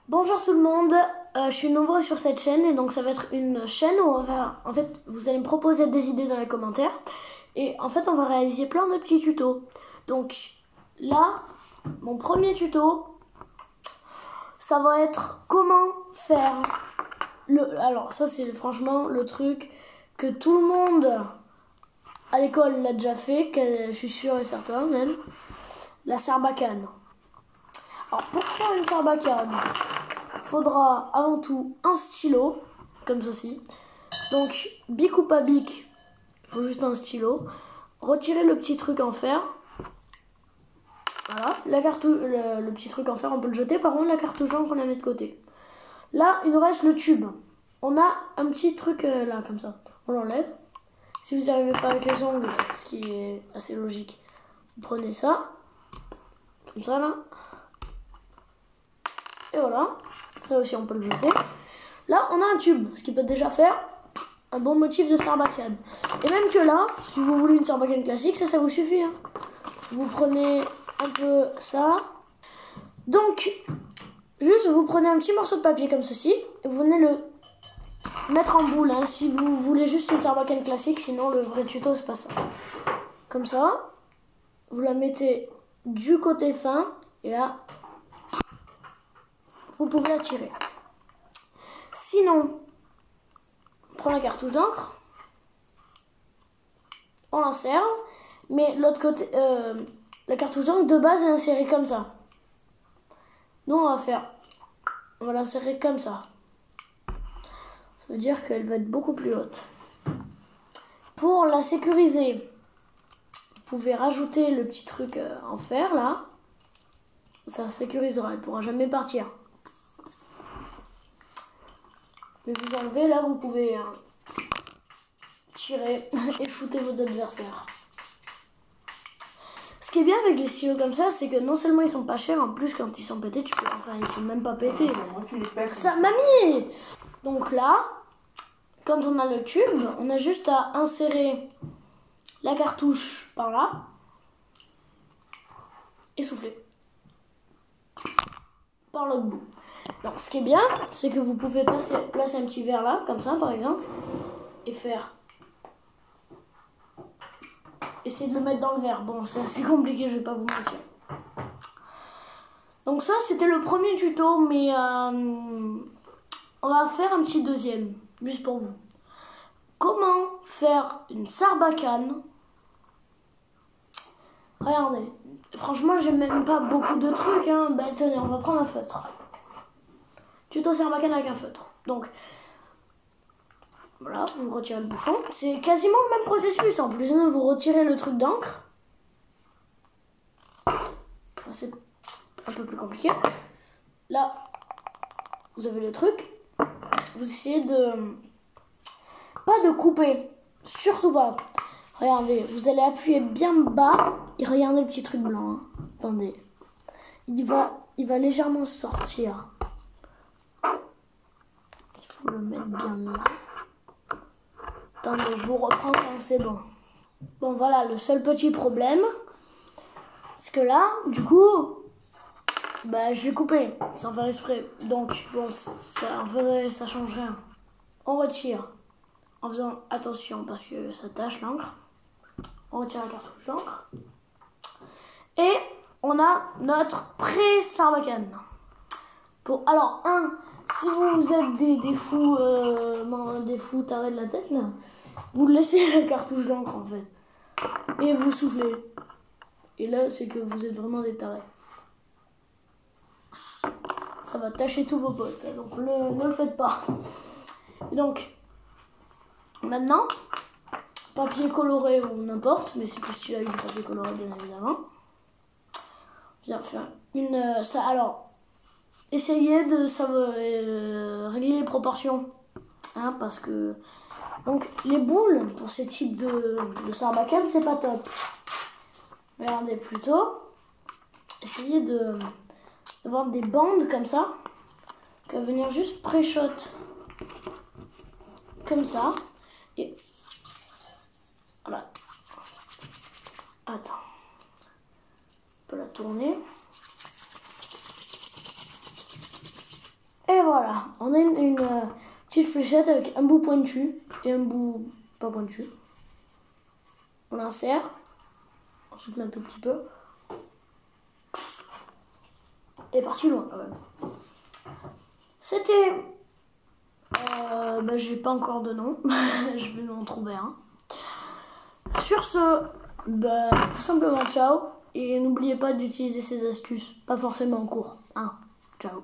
Bonjour tout le monde, je suis nouveau sur cette chaîne et donc ça va être une chaîne où on va, en fait, vous allez me proposer des idées dans les commentaires et en fait on va réaliser plein de petits tutos. Donc là, mon premier tuto, ça va être comment faire alors ça c'est franchement le truc que tout le monde à l'école l'a déjà fait, que je suis sûr et certain même, la sarbacane. Alors pour faire une sarbacane, faudra avant tout un stylo, comme ceci. Donc, bic ou pas bic, il faut juste un stylo. Retirer le petit truc en fer. Voilà, le petit truc en fer, on peut le jeter. Par contre, la cartouche encre, on la met de côté. Là, il nous reste le tube. On a un petit truc là, comme ça. On l'enlève. Si vous n'y arrivez pas avec les ongles, ce qui est assez logique, vous prenez ça. Comme ça, là. Et voilà. Ça aussi, on peut le jeter. Là, on a un tube, ce qui peut déjà faire un bon motif de sarbacane. Et même que là, si vous voulez une sarbacane classique, ça vous suffit. Hein. Vous prenez un peu ça. Donc, juste, vous prenez un petit morceau de papier comme ceci. Et vous venez le mettre en boule. Hein, si vous voulez juste une sarbacane classique, sinon le vrai tuto, c'est pas ça. Comme ça. Vous la mettez du côté fin. Et là, vous pouvez la tirer. Sinon, on prend la cartouche d'encre, on l'insère, mais l'autre côté, la cartouche d'encre de base est insérée comme ça. Nous, on va l'insérer comme ça. Ça veut dire qu'elle va être beaucoup plus haute. Pour la sécuriser, vous pouvez rajouter le petit truc en fer là. Ça sécurisera, elle ne pourra jamais partir. Mais vous enlevez, là vous pouvez tirer et shooter vos adversaires. Ce qui est bien avec les stylos comme ça, c'est que non seulement ils sont pas chers, en plus quand ils sont pétés, enfin ils sont même pas pétés. Moi tu les pètes. Ça, mamie! Donc là, quand on a le tube, on a juste à insérer la cartouche par là et souffler par l'autre bout. Donc, ce qui est bien, c'est que vous pouvez placer un petit verre là, comme ça par exemple, et faire. Essayez de le mettre dans le verre. Bon, c'est assez compliqué, je vais pas vous mentir. Donc ça, c'était le premier tuto, mais on va faire un petit deuxième, juste pour vous. Comment faire une sarbacane? Regardez, franchement, j'ai même pas beaucoup de trucs. Hein. Ben, tenez, on va prendre un feutre. Tuto sarbacane avec un feutre. Donc, voilà, vous retirez le bouchon. C'est quasiment le même processus. En plus, vous retirez le truc d'encre. C'est un peu plus compliqué. Là, vous avez le truc. Vous essayez de... Pas de couper. Surtout pas. Regardez, vous allez appuyer bien bas. Et regardez le petit truc blanc. Hein. Attendez. Il va légèrement sortir. Il faut le mettre bien là. Attendez, je vous reprends quand c'est bon. Bon, voilà, le seul petit problème, c'est que là, du coup, bah, je l'ai coupé sans faire exprès. Donc, bon, ça, en vrai, ça change rien. On retire en faisant attention parce que ça tache l'encre. On retire la cartouche d'encre. Et on a notre pré-sarbacane. Alors, si vous êtes des fous tarés de la tête, là, vous laissez la cartouche d'encre en fait. Et vous soufflez. Et là, c'est que vous êtes vraiment des tarés. Ça va tacher tous vos potes, ça. Donc, ne le faites pas. Et donc, maintenant, papier coloré ou n'importe, mais c'est plus stylé avec du papier coloré, bien évidemment. Je viens faire une... alors, essayez de régler les proportions. Hein, parce que... Donc, les boules, pour ces types de sarbacane, c'est pas top. Regardez plutôt. Essayez d'avoir des bandes comme ça. Qui vont venir juste pré-shot. Comme ça. Et... Voilà. Attends. On peut la tourner. Voilà, on a une petite fléchette avec un bout pointu et un bout pas pointu. On insère, on souffle un tout petit peu. Et parti loin quand même. C'était... j'ai pas encore de nom, je vais m'en trouver un. Sur ce, tout simplement ciao. Et n'oubliez pas d'utiliser ces astuces, pas forcément en cours. Ciao.